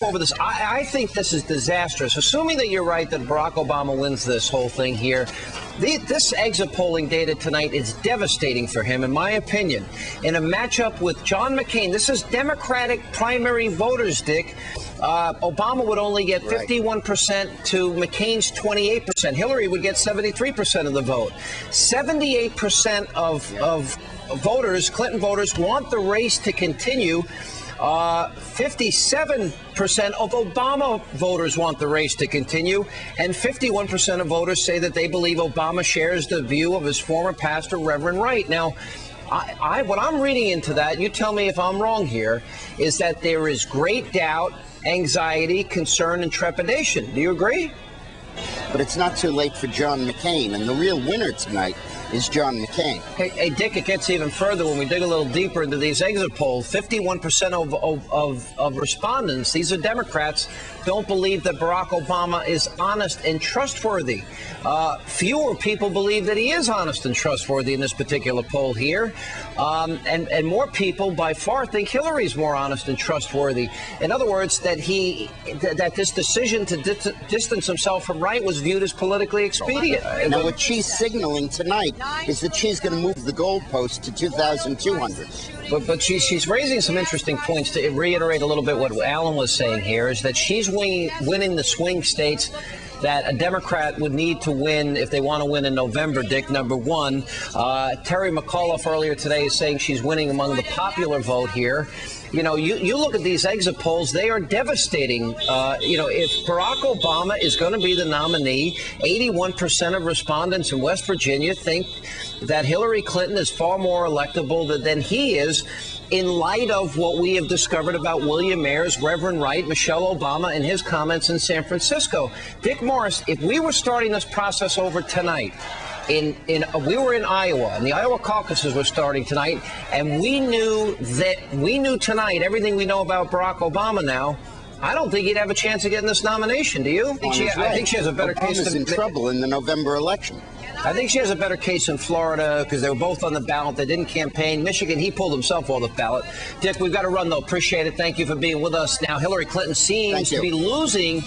over this. I think this is disastrous. Assuming that you're right that Barack Obama wins this whole thing here, this exit polling data tonight is devastating for him, in my opinion. In a matchup with John McCain, this is Democratic primary voters, Dick. Obama would only get 51% to McCain's 28%. Hillary would get 73% of the vote. 78% of voters, Clinton voters, want the race to continue. 57% of Obama voters want the race to continue, and 51% of voters say that they believe Obama shares the view of his former pastor, Reverend Wright. Now, what I'm reading into that, you tell me if I'm wrong here, is that there is great doubt, anxiety, concern, and trepidation. Do you agree? But it's not too late for John McCain, and the real winner tonight is John McCain. Hey, Dick, it gets even further when we dig a little deeper into these exit polls. 51% of respondents, these are Democrats, don't believe that Barack Obama is honest and trustworthy. Fewer people believe that he is honest and trustworthy in this particular poll here. And more people by far think Hillary's more honest and trustworthy. In other words, that this decision to distance himself from Wright was viewed as politically expedient. Now, what she's signaling tonight is that she's going to move the goalpost to 2,200. But she's raising some interesting points. To reiterate a little bit what Alan was saying here, is that she's winning the swing states that a Democrat would need to win if they want to win in November, Dick. Number one, Terry McAuliffe earlier today is saying she's winning among the popular vote here. You know, you look at these exit polls, they are devastating. If Barack Obama is going to be the nominee, 81% of respondents in West Virginia think that Hillary Clinton is far more electable than he is, in light of what we have discovered about William Ayers, Reverend Wright, Michelle Obama, and his comments in San Francisco. Dick Morris, if we were starting this process over tonight, we were in Iowa, and the Iowa caucuses were starting tonight, and we knew tonight everything we know about Barack Obama now. I don't think he'd have a chance of getting this nomination. Do you? I think she has a better case. Obama's in trouble in the November election. I think she has a better case in Florida because they were both on the ballot. They didn't campaign. Michigan, he pulled himself off the ballot. Dick, we've got to run, though. Appreciate it. Thank you for being with us. Now, Hillary Clinton seems to be losing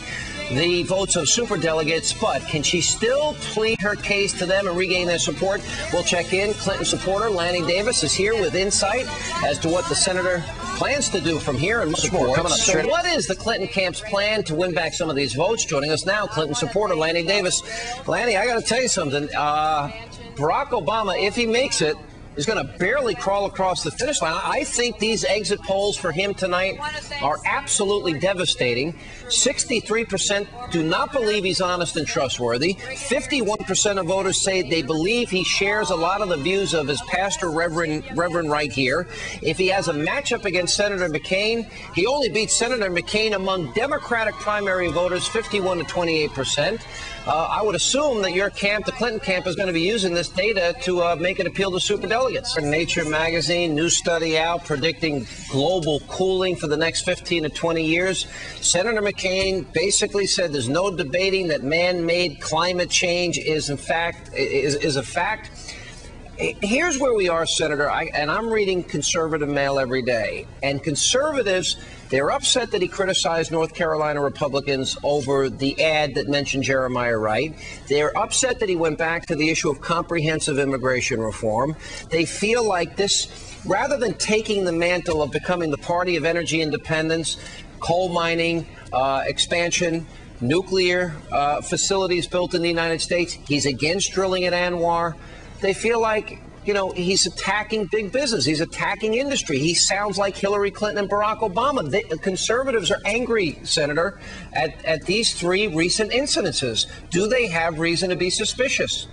the votes of superdelegates, but can she still plead her case to them and regain their support? We'll check in. Clinton supporter Lanny Davis is here with insight as to what the senator plans to do from here and much more coming up. So what is the Clinton camp's plan to win back some of these votes? Joining us now, Clinton supporter Lanny Davis. Lanny, I got to tell you something. Barack Obama, if he makes it, is going to barely crawl across the finish line. I think these exit polls for him tonight are absolutely devastating. 63% do not believe he's honest and trustworthy. 51% of voters say they believe he shares a lot of the views of his pastor, Reverend Wright here. If he has a matchup against Senator McCain, he only beats Senator McCain among Democratic primary voters, 51 to 28%. I would assume that your camp, the Clinton camp, is going to be using this data to make an appeal to superdelegates. Nature magazine, new study out predicting global cooling for the next 15 to 20 years. Senator McCain basically said there's no debating that man-made climate change is a fact. Here's where we are, Senator, and I'm reading conservative mail every day. And conservatives, they're upset that he criticized North Carolina Republicans over the ad that mentioned Jeremiah Wright. They're upset that he went back to the issue of comprehensive immigration reform. They feel like this, rather than taking the mantle of becoming the party of energy independence, coal mining, expansion, nuclear facilities built in the United States, he's against drilling at Anwar. They feel like, he's attacking big business. He's attacking industry. He sounds like Hillary Clinton and Barack Obama. The conservatives are angry, Senator, at these three recent incidences. Do they have reason to be suspicious?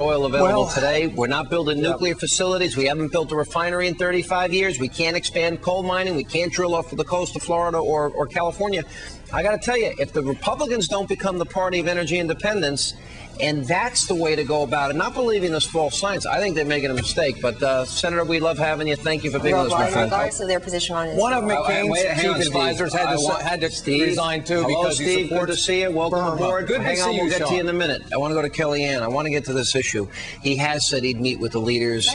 Oil available today. We're not building nuclear facilities. We haven't built a refinery in 35 years. We can't expand coal mining. We can't drill off the coast of Florida or California. I got to tell you, if the Republicans don't become the party of energy independence, and that's the way to go about it, not believing this false science, I think they're making a mistake. But, Senator, we love having you. Thank you for being with us, my friend. Regardless of their position on it. One of McCain's chief advisors had to resign, too. Hello, because Steve. Good to see you. Welcome aboard. Good to see you, We'll get to you in a minute. I want to go to Kellyanne. I want to get to this issue. issue. He has said he'd meet with the leaders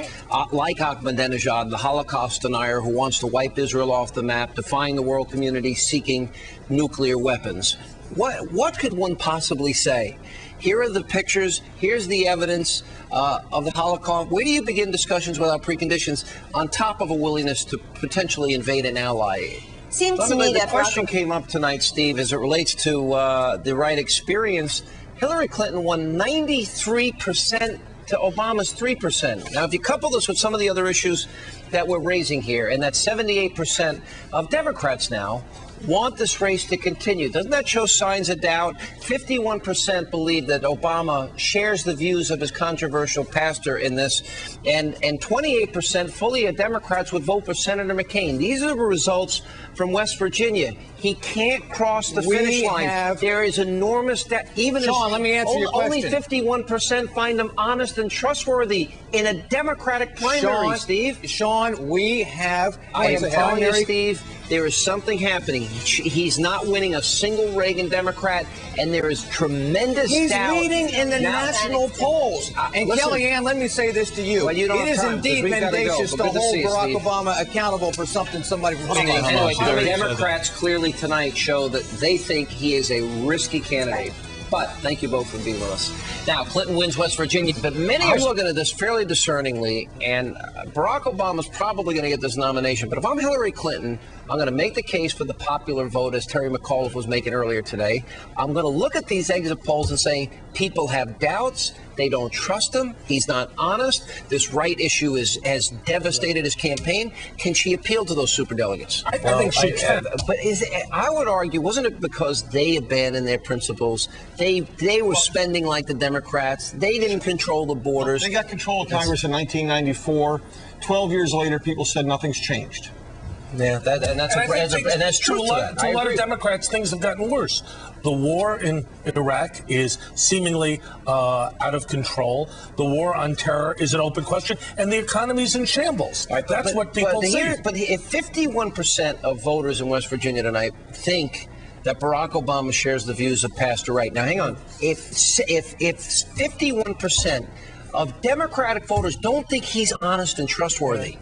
like Ahmadinejad, the Holocaust denier who wants to wipe Israel off the map, defying the world community, seeking nuclear weapons. What could one possibly say? Here are the pictures. Here's the evidence of the Holocaust. Where do you begin discussions without preconditions on top of a willingness to potentially invade an ally? Seems to me the that question came up tonight, Steve, as it relates to the right experience. Hillary Clinton won 93% to Obama's 3%. Now, if you couple this with some of the other issues that we're raising here, and that 78% of Democrats now want this race to continue. Doesn't that show signs of doubt? 51% believe that Obama shares the views of his controversial pastor in this, and 28% fully of Democrats would vote for Senator McCain. These are the results from West Virginia. He can't cross the finish line. There is enormous doubt. Even Sean, let me answer your question. Only 51% find him honest and trustworthy in a Democratic primary, Steve. Sean, we have I am telling you, Steve, there is something happening. He's not winning a single Reagan Democrat, and there is tremendous doubt. He's leading in the national polls. And listen, Kellyanne, let me say this to you. Well, you don't it is have time, indeed mendacious to hold Barack Obama accountable for something somebody from Anyway, the Democrats clearly tonight show that they think he is a risky candidate. But thank you both for being with us. Now, Clinton wins West Virginia, but many are looking at this fairly discerningly, and Barack Obama's probably going to get this nomination. But if I'm Hillary Clinton, I'm going to make the case for the popular vote, as Terry McAuliffe was making earlier today. I'm going to look at these exit polls and say people have doubts. They don't trust him. He's not honest. This right issue has devastated his campaign. Can she appeal to those superdelegates? I think she can. But I would argue, wasn't it because they abandoned their principles? They were spending like the Democrats. They didn't control the borders. They got control of Congress in 1994. 12 years later, people said nothing's changed. Yeah, that's true. To a lot of Democrats, things have gotten worse. The war in Iraq is seemingly out of control. The war on terror is an open question, and the economy's in shambles. That's what people say. But if 51% of voters in West Virginia tonight think that Barack Obama shares the views of Pastor Wright, now hang on. If 51% of Democratic voters don't think he's honest and trustworthy,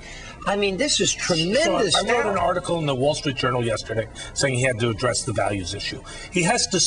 I mean, this is tremendous. I wrote an article in the Wall Street Journal yesterday saying he had to address the values issue. He has to